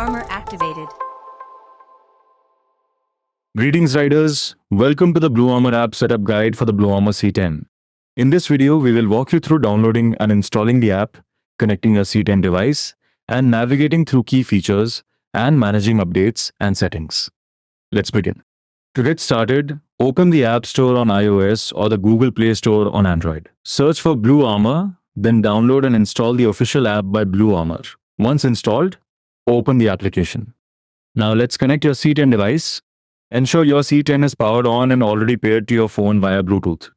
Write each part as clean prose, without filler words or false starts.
BluArmor activated. Greetings riders, welcome to the BluArmor app setup guide for the BluArmor C10. In this video, we will walk you through downloading and installing the app, connecting a C10 device, and navigating through key features and managing updates and settings. Let's begin. To get started, open the App Store on iOS or the Google Play Store on Android. Search for BluArmor, then download and install the official app by BluArmor. Once installed, open the application. Now let's connect your C10 device. Ensure your C10 is powered on and already paired to your phone via Bluetooth.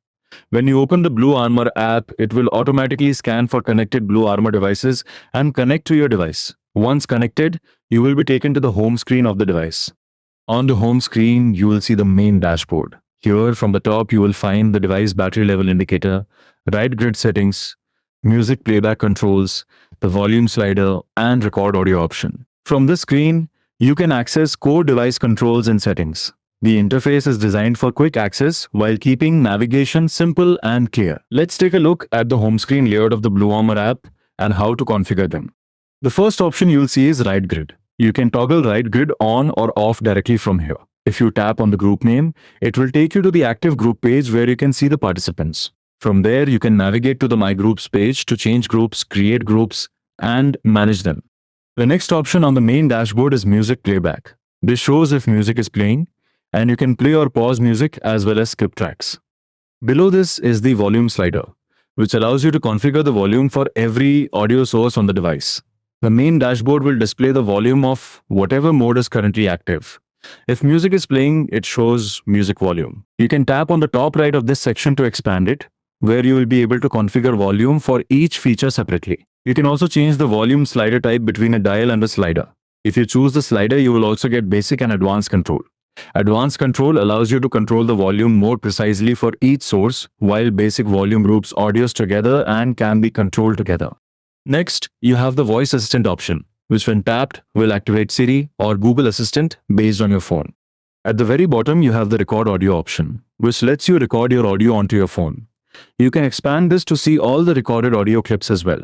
When you open the BluArmor app, it will automatically scan for connected BluArmor devices and connect to your device. Once connected, you will be taken to the home screen of the device. On the home screen, you will see the main dashboard. Here, from the top, you will find the device battery level indicator, ride grid settings, music playback controls, the volume slider, and record audio option. From this screen, you can access core device controls and settings. The interface is designed for quick access while keeping navigation simple and clear. Let's take a look at the home screen layout of the BluArmor app and how to configure them. The first option you'll see is Ride Grid. You can toggle Ride Grid on or off directly from here. If you tap on the group name, it will take you to the active group page where you can see the participants. From there, you can navigate to the My Groups page to change groups, create groups, and manage them. The next option on the main dashboard is Music Playback. This shows if music is playing, and you can play or pause music as well as skip tracks. Below this is the volume slider, which allows you to configure the volume for every audio source on the device. The main dashboard will display the volume of whatever mode is currently active. If music is playing, it shows music volume. You can tap on the top right of this section to expand it, where you will be able to configure volume for each feature separately. You can also change the volume slider type between a dial and a slider. If you choose the slider, you will also get basic and advanced control. Advanced control allows you to control the volume more precisely for each source, while basic volume groups audios together and can be controlled together. Next, you have the voice assistant option, which when tapped will activate Siri or Google Assistant based on your phone. At the very bottom, you have the record audio option, which lets you record your audio onto your phone. You can expand this to see all the recorded audio clips as well.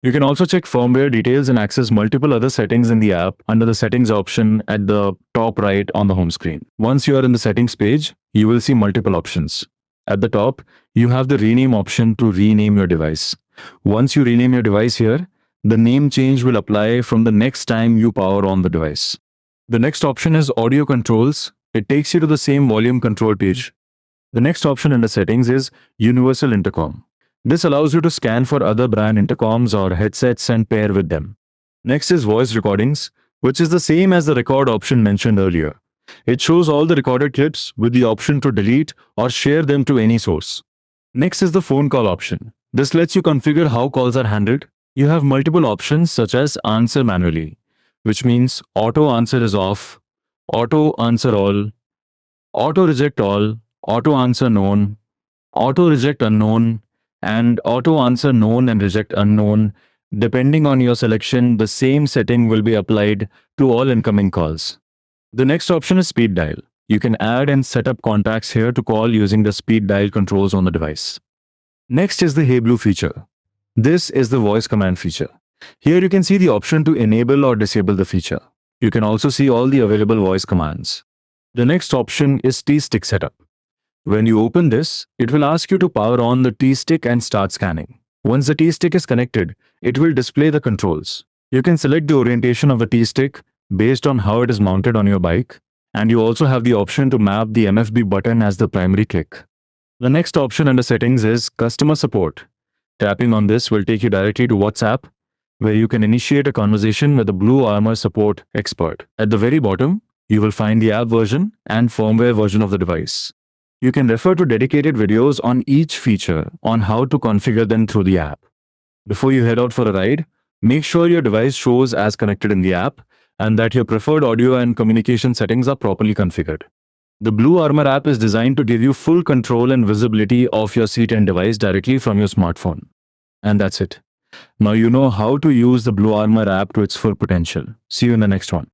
You can also check firmware details and access multiple other settings in the app under the settings option at the top right on the home screen. Once you are in the settings page, you will see multiple options. At the top, you have the rename option to rename your device. Once you rename your device here, the name change will apply from the next time you power on the device. The next option is audio controls. It takes you to the same volume control page. The next option in the settings is Universal Intercom. This allows you to scan for other brand intercoms or headsets and pair with them. Next is voice recordings, which is the same as the record option mentioned earlier. It shows all the recorded clips with the option to delete or share them to any source. Next is the phone call option. This lets you configure how calls are handled. You have multiple options such as answer manually, which means auto answer is off, auto answer all, auto reject all, auto answer known, auto reject unknown, and auto answer known and reject unknown. Depending on your selection, the same setting will be applied to all incoming calls. The next option is speed dial. You can add and set up contacts here to call using the speed dial controls on the device. Next is the Hey Blue feature. This is the voice command feature. Here you can see the option to enable or disable the feature. You can also see all the available voice commands. The next option is T-Stick setup. When you open this, it will ask you to power on the T-Stick and start scanning. Once the T-Stick is connected, it will display the controls. You can select the orientation of the T-Stick based on how it is mounted on your bike, and you also have the option to map the MFB button as the primary click. The next option under settings is Customer Support. Tapping on this will take you directly to WhatsApp, where you can initiate a conversation with the BluArmor support expert. At the very bottom, you will find the app version and firmware version of the device. You can refer to dedicated videos on each feature on how to configure them through the app. Before you head out for a ride, make sure your device shows as connected in the app and that your preferred audio and communication settings are properly configured. The BluArmor app is designed to give you full control and visibility of your C10 device directly from your smartphone. And that's it. Now you know how to use the BluArmor app to its full potential. See you in the next one.